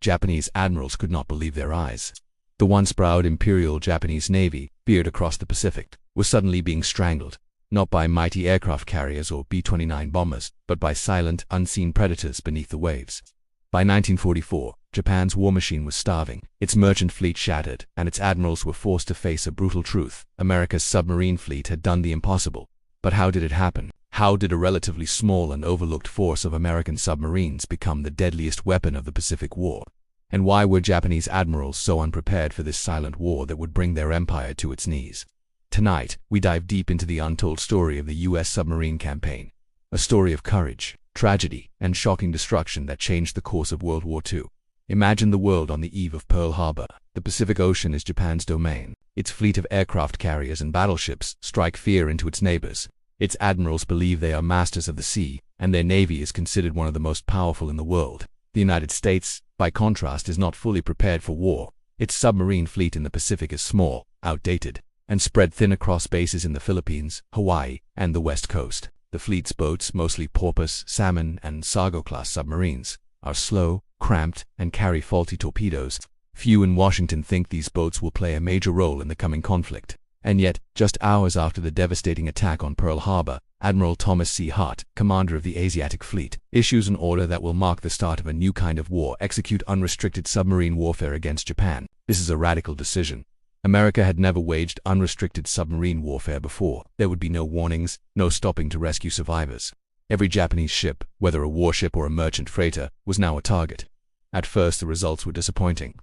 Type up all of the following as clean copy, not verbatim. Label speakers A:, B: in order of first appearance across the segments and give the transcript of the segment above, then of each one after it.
A: Japanese admirals could not believe their eyes. The once proud Imperial Japanese Navy, veered across the Pacific, was suddenly being strangled, not by mighty aircraft carriers or B-29 bombers, but by silent, unseen predators beneath the waves. By 1944, Japan's war machine was starving, its merchant fleet shattered, and its admirals were forced to face a brutal truth. America's submarine fleet had done the impossible. But how did it happen? How did a relatively small and overlooked force of American submarines become the deadliest weapon of the Pacific War? And why were Japanese admirals so unprepared for this silent war that would bring their empire to its knees? Tonight, we dive deep into the untold story of the U.S. submarine campaign, a story of courage, tragedy, and shocking destruction that changed the course of World War II. Imagine the world on the eve of Pearl Harbor. The Pacific Ocean is Japan's domain. Its fleet of aircraft carriers and battleships strike fear into its neighbors. Its admirals believe they are masters of the sea, and their navy is considered one of the most powerful in the world. The United States, by contrast, is not fully prepared for war. Its submarine fleet in the Pacific is small, outdated, and spread thin across bases in the Philippines, Hawaii, and the West Coast. The fleet's boats, mostly porpoise, salmon, and Sargo-class submarines, are slow, cramped, and carry faulty torpedoes. Few in Washington think these boats will play a major role in the coming conflict. And yet, just hours after the devastating attack on Pearl Harbor, Admiral Thomas C. Hart, commander of the Asiatic Fleet, issues an order that will mark the start of a new kind of war: execute unrestricted submarine warfare against Japan. This is a radical decision. America had never waged unrestricted submarine warfare before. There would be no warnings, no stopping to rescue survivors. Every Japanese ship, whether a warship or a merchant freighter, was now a target. At first, the results were disappointing.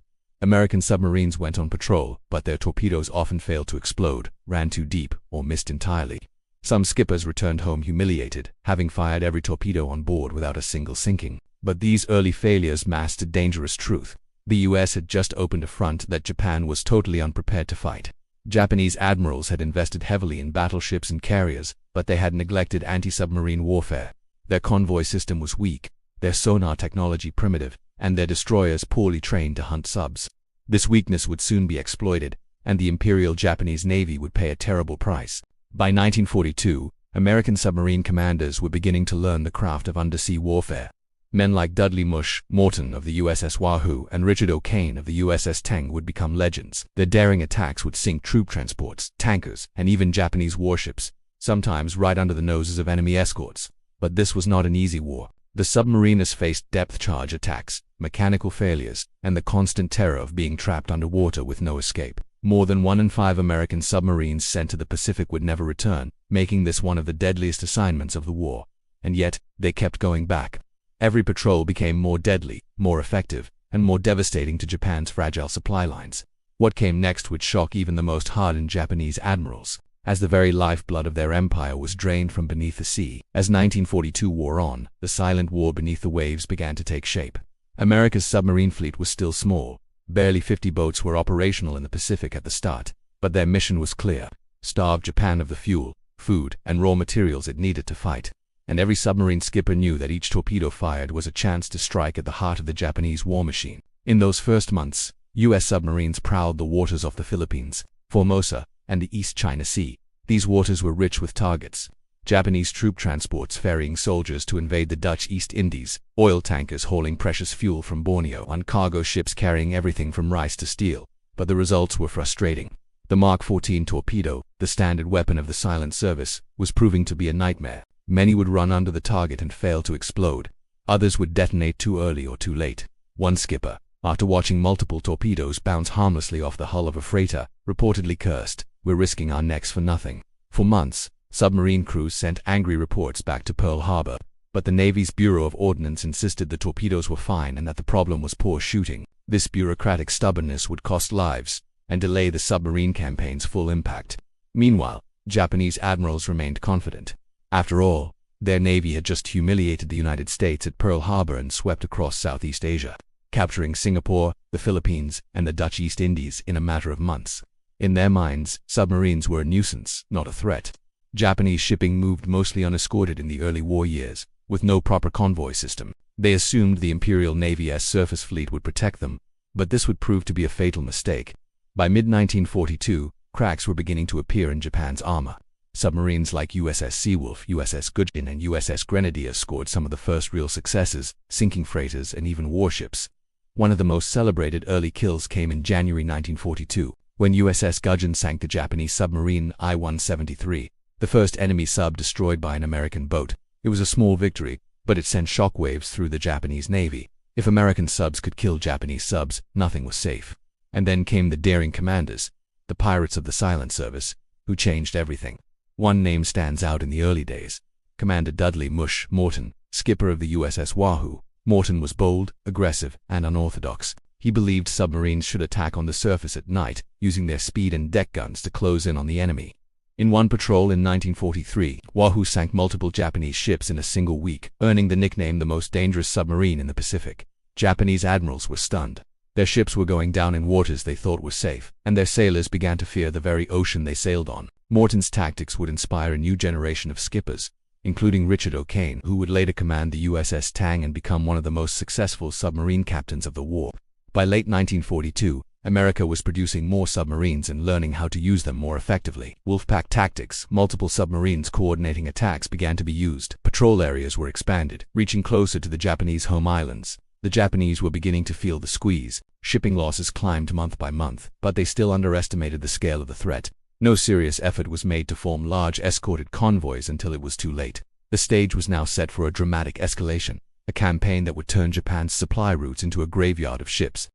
A: American submarines went on patrol, but their torpedoes often failed to explode, ran too deep, or missed entirely. Some skippers returned home humiliated, having fired every torpedo on board without a single sinking. But these early failures masked a dangerous truth. The U.S. had just opened a front that Japan was totally unprepared to fight. Japanese admirals had invested heavily in battleships and carriers, but they had neglected anti-submarine warfare. Their convoy system was weak, their sonar technology primitive, and their destroyers poorly trained to hunt subs. This weakness would soon be exploited, and the Imperial Japanese Navy would pay a terrible price. By 1942, American submarine commanders were beginning to learn the craft of undersea warfare. Men like Dudley Morton of the USS Wahoo and Richard O'Kane of the USS Teng would become legends. Their daring attacks would sink troop transports, tankers, and even Japanese warships, sometimes right under the noses of enemy escorts. But this was not an easy war. The submariners faced depth charge attacks, mechanical failures, and the constant terror of being trapped underwater with no escape. More than 1 in 5 American submarines sent to the Pacific would never return, making this one of the deadliest assignments of the war. And yet, they kept going back. Every patrol became more deadly, more effective, and more devastating to Japan's fragile supply lines. What came next would shock even the most hardened Japanese admirals, as the very lifeblood of their empire was drained from beneath the sea. As 1942 wore on, the silent war beneath the waves began to take shape. America's submarine fleet was still small. Barely 50 boats were operational in the Pacific at the start, but their mission was clear: starve Japan of the fuel, food, and raw materials it needed to fight. And every submarine skipper knew that each torpedo fired was a chance to strike at the heart of the Japanese war machine. In those first months, U.S. submarines prowled the waters off the Philippines, Formosa, and the East China Sea. These waters were rich with targets: Japanese troop transports ferrying soldiers to invade the Dutch East Indies, oil tankers hauling precious fuel from Borneo, and cargo ships carrying everything from rice to steel. But the results were frustrating. The Mark 14 torpedo, the standard weapon of the silent service, was proving to be a nightmare. Many would run under the target and fail to explode. Others would detonate too early or too late. One skipper, after watching multiple torpedoes bounce harmlessly off the hull of a freighter, reportedly cursed, "We're risking our necks for nothing." For months, submarine crews sent angry reports back to Pearl Harbor, but the Navy's Bureau of Ordnance insisted the torpedoes were fine and that the problem was poor shooting. This bureaucratic stubbornness would cost lives and delay the submarine campaign's full impact. Meanwhile, Japanese admirals remained confident. After all, their navy had just humiliated the United States at Pearl Harbor and swept across Southeast Asia, capturing Singapore, the Philippines, and the Dutch East Indies in a matter of months. In their minds, submarines were a nuisance, not a threat. Japanese shipping moved mostly unescorted in the early war years, with no proper convoy system. They assumed the Imperial Navy's surface fleet would protect them, but this would prove to be a fatal mistake. By mid-1942, cracks were beginning to appear in Japan's armor. Submarines like USS Seawolf, USS Gudgeon, and USS Grenadier scored some of the first real successes, sinking freighters and even warships. One of the most celebrated early kills came in January 1942, when USS Gudgeon sank the Japanese submarine I-173, the first enemy sub destroyed by an American boat. It was a small victory, but it sent shockwaves through the Japanese Navy. If American subs could kill Japanese subs, nothing was safe. And then came the daring commanders, the pirates of the Silent Service, who changed everything. One name stands out in the early days: Commander Dudley "Mush" Morton, skipper of the USS Wahoo. Morton was bold, aggressive, and unorthodox. He believed submarines should attack on the surface at night, using their speed and deck guns to close in on the enemy. In one patrol in 1943, Wahoo sank multiple Japanese ships in a single week, earning the nickname the most dangerous submarine in the Pacific. Japanese admirals were stunned. Their ships were going down in waters they thought were safe, and their sailors began to fear the very ocean they sailed on. Morton's tactics would inspire a new generation of skippers, including Richard O'Kane, who would later command the USS Tang and become one of the most successful submarine captains of the war. By late 1942, America was producing more submarines and learning how to use them more effectively. Wolfpack tactics, multiple submarines coordinating attacks, began to be used. Patrol areas were expanded, reaching closer to the Japanese home islands. The Japanese were beginning to feel the squeeze. Shipping losses climbed month by month, but they still underestimated the scale of the threat. No serious effort was made to form large escorted convoys until it was too late. The stage was now set for a dramatic escalation, a campaign that would turn Japan's supply routes into a graveyard of ships.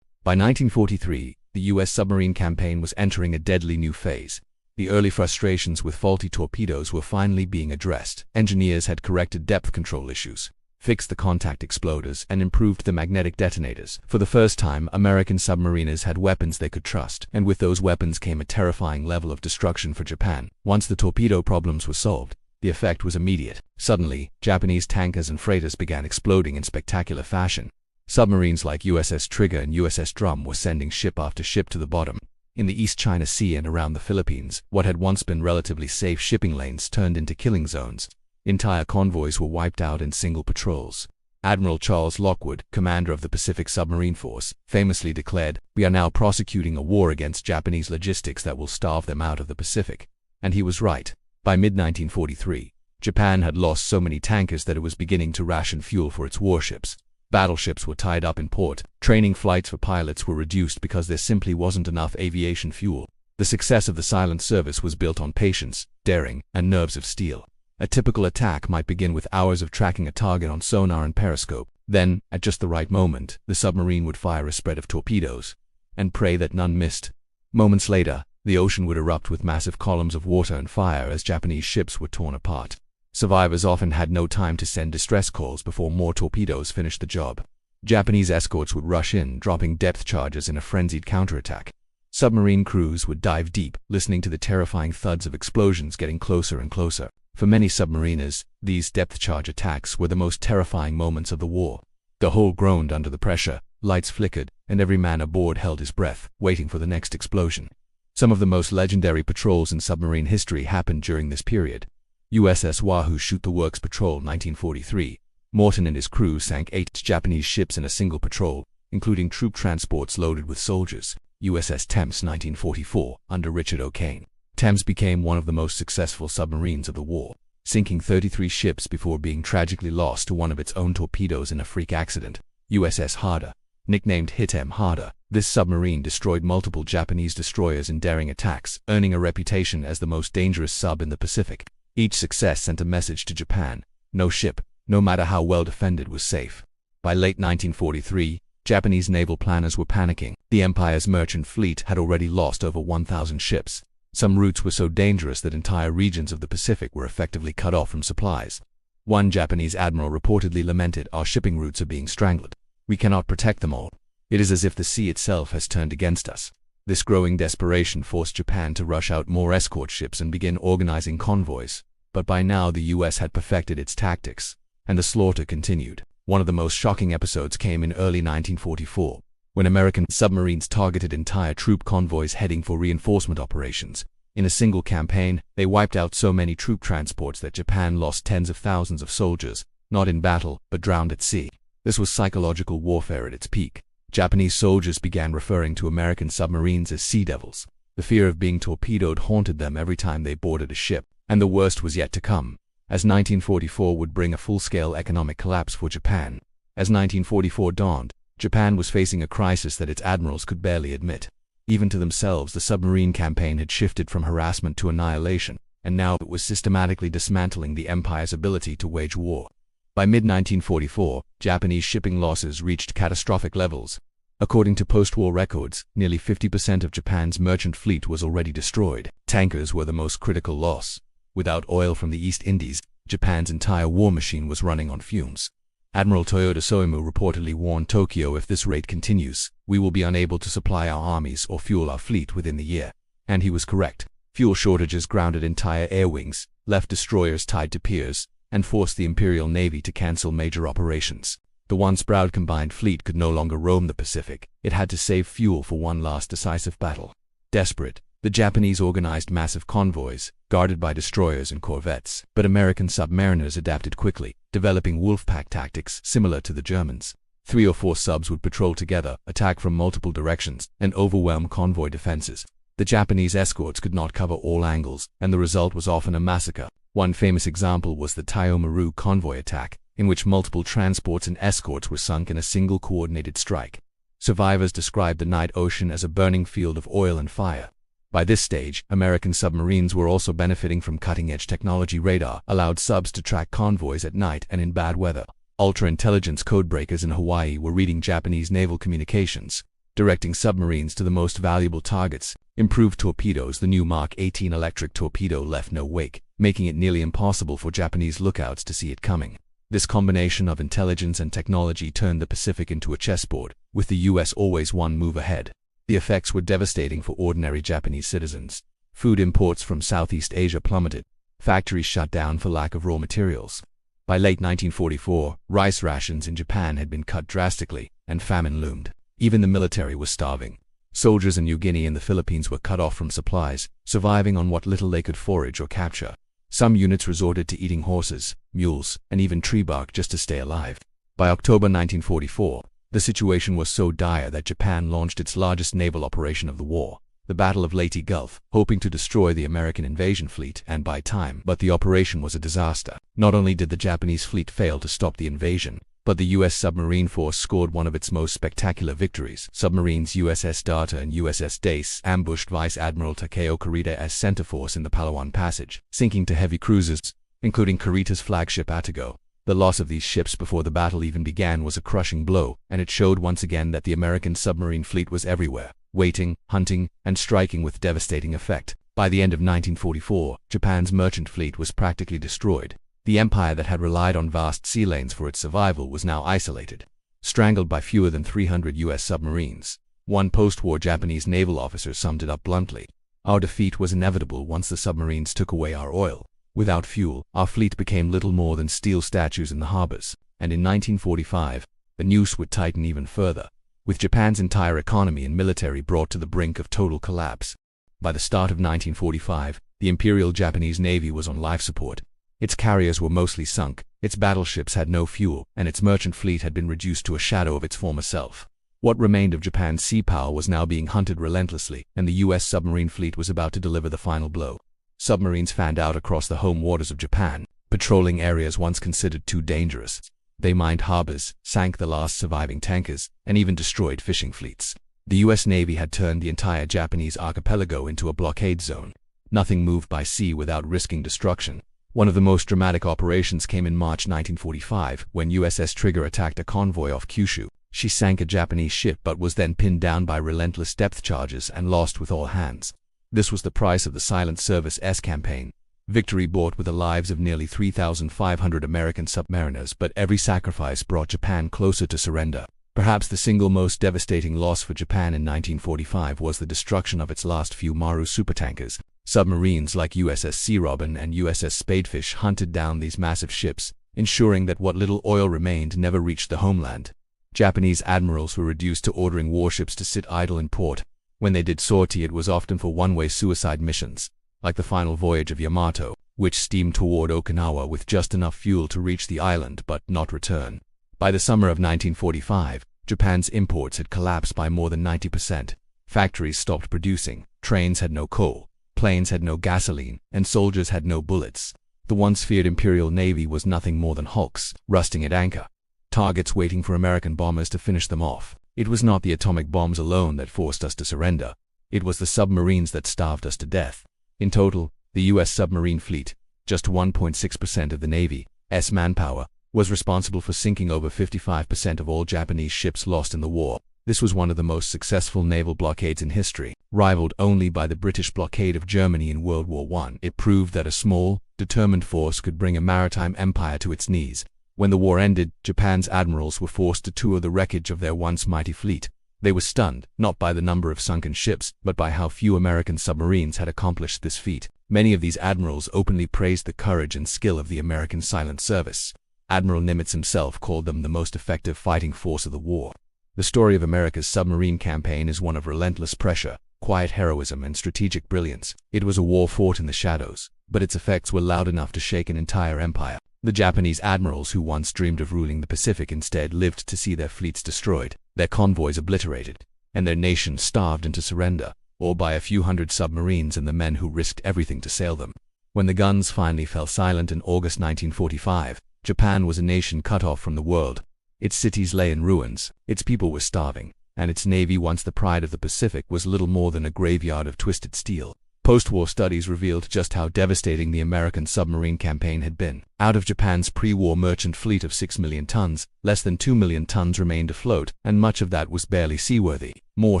A: By 1943, the U.S. submarine campaign was entering a deadly new phase. The early frustrations with faulty torpedoes were finally being addressed. Engineers had corrected depth control issues, fixed the contact exploders, and improved the magnetic detonators. For the first time, American submariners had weapons they could trust, and with those weapons came a terrifying level of destruction for Japan. Once the torpedo problems were solved, the effect was immediate. Suddenly, Japanese tankers and freighters began exploding in spectacular fashion. Submarines like USS Trigger and USS Drum were sending ship after ship to the bottom. In the East China Sea and around the Philippines, what had once been relatively safe shipping lanes turned into killing zones. Entire convoys were wiped out in single patrols. Admiral Charles Lockwood, commander of the Pacific Submarine Force, famously declared, "We are now prosecuting a war against Japanese logistics that will starve them out of the Pacific." And he was right. By mid-1943, Japan had lost so many tankers that it was beginning to ration fuel for its warships. Battleships were tied up in port. Training flights for pilots were reduced because there simply wasn't enough aviation fuel. The success of the Silent Service was built on patience, daring, and nerves of steel. A typical attack might begin with hours of tracking a target on sonar and periscope. Then, at just the right moment, the submarine would fire a spread of torpedoes and pray that none missed. Moments later, the ocean would erupt with massive columns of water and fire as Japanese ships were torn apart. Survivors often had no time to send distress calls before more torpedoes finished the job. Japanese escorts would rush in, dropping depth charges in a frenzied counterattack. Submarine crews would dive deep, listening to the terrifying thuds of explosions getting closer and closer. For many submariners, these depth charge attacks were the most terrifying moments of the war. The hull groaned under the pressure, lights flickered, and every man aboard held his breath, waiting for the next explosion. Some of the most legendary patrols in submarine history happened during this period. USS Wahoo Shoot the Works Patrol 1943. Morton and his crew sank 8 Japanese ships in a single patrol, including troop transports loaded with soldiers. USS Thames 1944, under Richard O'Kane. Thames became one of the most successful submarines of the war, sinking 33 ships before being tragically lost to one of its own torpedoes in a freak accident. USS Harder, nicknamed Hitem Harder, this submarine destroyed multiple Japanese destroyers in daring attacks, earning a reputation as the most dangerous sub in the Pacific. Each success sent a message to Japan: no ship, no matter how well defended, was safe. By late 1943, Japanese naval planners were panicking. The empire's merchant fleet had already lost over 1,000 ships. Some routes were so dangerous that entire regions of the Pacific were effectively cut off from supplies. One Japanese admiral reportedly lamented, "Our shipping routes are being strangled. We cannot protect them all. It is as if the sea itself has turned against us." This growing desperation forced Japan to rush out more escort ships and begin organizing convoys. But by now the US had perfected its tactics, and the slaughter continued. One of the most shocking episodes came in early 1944, when American submarines targeted entire troop convoys heading for reinforcement operations. In a single campaign, they wiped out so many troop transports that Japan lost tens of thousands of soldiers, not in battle, but drowned at sea. This was psychological warfare at its peak. Japanese soldiers began referring to American submarines as sea devils. The fear of being torpedoed haunted them every time they boarded a ship, and the worst was yet to come, as 1944 would bring a full-scale economic collapse for Japan. As 1944 dawned, Japan was facing a crisis that its admirals could barely admit. Even to themselves, the submarine campaign had shifted from harassment to annihilation, and now it was systematically dismantling the empire's ability to wage war. By mid-1944, Japanese shipping losses reached catastrophic levels. According to post-war records, nearly 50% of Japan's merchant fleet was already destroyed. Tankers were the most critical loss. Without oil from the East Indies, Japan's entire war machine was running on fumes. Admiral Toyoda Soemu reportedly warned Tokyo, if this rate continues, we will be unable to supply our armies or fuel our fleet within the year. And he was correct. Fuel shortages grounded entire air wings, left destroyers tied to piers, and forced the Imperial Navy to cancel major operations. The once proud combined fleet could no longer roam the Pacific. It had to save fuel for one last decisive battle. Desperate, the Japanese organized massive convoys, guarded by destroyers and corvettes. But American submariners adapted quickly, developing wolfpack tactics similar to the Germans. 3 or 4 subs would patrol together, attack from multiple directions, and overwhelm convoy defenses. The Japanese escorts could not cover all angles, and the result was often a massacre. One famous example was the Taiomaru convoy attack, in which multiple transports and escorts were sunk in a single coordinated strike. Survivors described the night ocean as a burning field of oil and fire. By this stage, American submarines were also benefiting from cutting-edge technology. Radar allowed subs to track convoys at night and in bad weather. Ultra-intelligence codebreakers in Hawaii were reading Japanese naval communications, directing submarines to the most valuable targets. Improved torpedoes, the new Mark 18 electric torpedo, left no wake, making it nearly impossible for Japanese lookouts to see it coming. This combination of intelligence and technology turned the Pacific into a chessboard, with the US always one move ahead. The effects were devastating for ordinary Japanese citizens. Food imports from Southeast Asia plummeted. Factories shut down for lack of raw materials. By late 1944, rice rations in Japan had been cut drastically, and famine loomed. Even the military was starving. Soldiers in New Guinea and the Philippines were cut off from supplies, surviving on what little they could forage or capture. Some units resorted to eating horses, mules, and even tree bark just to stay alive. By October 1944, the situation was so dire that Japan launched its largest naval operation of the war, the Battle of Leyte Gulf, hoping to destroy the American invasion fleet and buy time. But the operation was a disaster. Not only did the Japanese fleet fail to stop the invasion, but the U.S. submarine force scored one of its most spectacular victories. Submarines USS Data and USS Dace ambushed Vice Admiral Takeo Kurita's center force in the Palawan Passage, sinking to heavy cruisers, including Kurita's flagship Atago. The loss of these ships before the battle even began was a crushing blow, and it showed once again that the American submarine fleet was everywhere, waiting, hunting, and striking with devastating effect. By the end of 1944, Japan's merchant fleet was practically destroyed. The empire that had relied on vast sea lanes for its survival was now isolated, strangled by fewer than 300 U.S. submarines. One post-war Japanese naval officer summed it up bluntly: "Our defeat was inevitable once the submarines took away our oil. Without fuel, our fleet became little more than steel statues in the harbors." And in 1945, the noose would tighten even further, with Japan's entire economy and military brought to the brink of total collapse. By the start of 1945, the Imperial Japanese Navy was on life support. Its carriers were mostly sunk, its battleships had no fuel, and its merchant fleet had been reduced to a shadow of its former self. What remained of Japan's sea power was now being hunted relentlessly, and the U.S. submarine fleet was about to deliver the final blow. Submarines fanned out across the home waters of Japan, patrolling areas once considered too dangerous. They mined harbors, sank the last surviving tankers, and even destroyed fishing fleets. The U.S. Navy had turned the entire Japanese archipelago into a blockade zone. Nothing moved by sea without risking destruction. One of the most dramatic operations came in March 1945, when USS Trigger attacked a convoy off Kyushu. She sank a Japanese ship but was then pinned down by relentless depth charges and lost with all hands. This was the price of the Silent Service S campaign. Victory bought with the lives of nearly 3,500 American submariners, but every sacrifice brought Japan closer to surrender. Perhaps the single most devastating loss for Japan in 1945 was the destruction of its last few Maru supertankers. Submarines like USS Sea Robin and USS Spadefish hunted down these massive ships, ensuring that what little oil remained never reached the homeland. Japanese admirals were reduced to ordering warships to sit idle in port. When they did sortie, it was often for one-way suicide missions, like the final voyage of Yamato, which steamed toward Okinawa with just enough fuel to reach the island but not return. By the summer of 1945, Japan's imports had collapsed by more than 90%. Factories stopped producing, trains had no coal, planes had no gasoline, and soldiers had no bullets. The once feared Imperial Navy was nothing more than hulks, rusting at anchor. targets waiting for American bombers to finish them off. It was not the atomic bombs alone that forced us to surrender. It was the submarines that starved us to death. In total, the U.S. submarine fleet, just 1.6% of the Navy's manpower, was responsible for sinking over 55% of all Japanese ships lost in the war. This was one of the most successful naval blockades in history, rivaled only by the British blockade of Germany in World War I. It proved that a small, determined force could bring a maritime empire to its knees. When the war ended, Japan's admirals were forced to tour the wreckage of their once mighty fleet. They were stunned, not by the number of sunken ships, but by how few American submarines had accomplished this feat. Many of these admirals openly praised the courage and skill of the American Silent Service. Admiral Nimitz himself called them the most effective fighting force of the war. The story of America's submarine campaign is one of relentless pressure, quiet heroism, and strategic brilliance. It was a war fought in the shadows, but its effects were loud enough to shake an entire empire. The Japanese admirals who once dreamed of ruling the Pacific instead lived to see their fleets destroyed, their convoys obliterated, and their nation starved into surrender, all by a few hundred submarines and the men who risked everything to sail them. When the guns finally fell silent in August 1945, Japan was a nation cut off from the world. Its cities lay in ruins, its people were starving, and its navy, once the pride of the Pacific, was little more than a graveyard of twisted steel. Post-war studies revealed just how devastating the American submarine campaign had been. Out of Japan's pre-war merchant fleet of 6 million tons, less than 2 million tons remained afloat, and much of that was barely seaworthy. More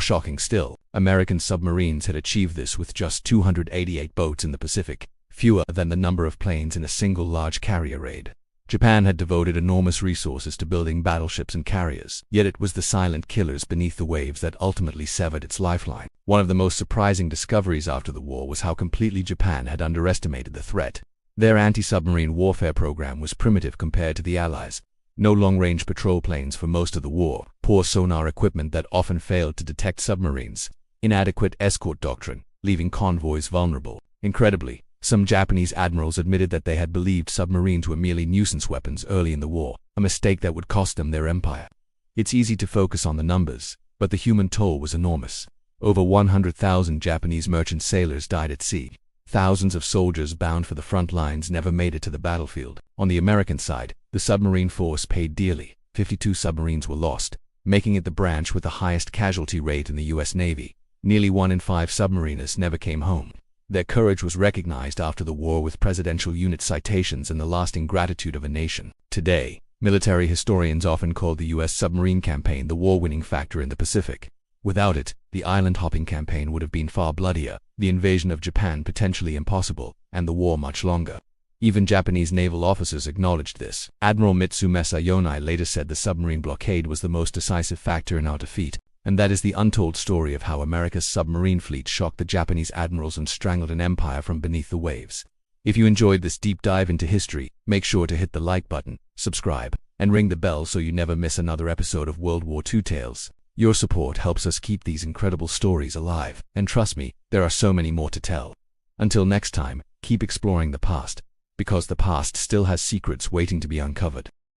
A: shocking still, American submarines had achieved this with just 288 boats in the Pacific, fewer than the number of planes in a single large carrier raid. Japan had devoted enormous resources to building battleships and carriers, yet it was the silent killers beneath the waves that ultimately severed its lifeline. One of the most surprising discoveries after the war was how completely Japan had underestimated the threat. Their anti-submarine warfare program was primitive compared to the Allies. No long-range patrol planes for most of the war, poor sonar equipment that often failed to detect submarines, inadequate escort doctrine, leaving convoys vulnerable. Incredibly, some Japanese admirals admitted that they had believed submarines were merely nuisance weapons early in the war, a mistake that would cost them their empire. It's easy to focus on the numbers, but the human toll was enormous. Over 100,000 Japanese merchant sailors died at sea. Thousands of soldiers bound for the front lines never made it to the battlefield. On the American side, the submarine force paid dearly. 52 submarines were lost, making it the branch with the highest casualty rate in the U.S. Navy. Nearly 1 in 5 submariners never came home. Their courage was recognized after the war with presidential unit citations and the lasting gratitude of a nation. Today, military historians often call the U.S. submarine campaign the war-winning factor in the Pacific. Without it, the island-hopping campaign would have been far bloodier, the invasion of Japan potentially impossible, and the war much longer. Even Japanese naval officers acknowledged this. Admiral Mitsumasa Yonai later said the submarine blockade was the most decisive factor in our defeat, and that is the untold story of how America's submarine fleet shocked the Japanese admirals and strangled an empire from beneath the waves. If you enjoyed this deep dive into history, make sure to hit the like button, subscribe, and ring the bell so you never miss another episode of World War II Tales. Your support helps us keep these incredible stories alive, and trust me, there are so many more to tell. Until next time, keep exploring the past, because the past still has secrets waiting to be uncovered.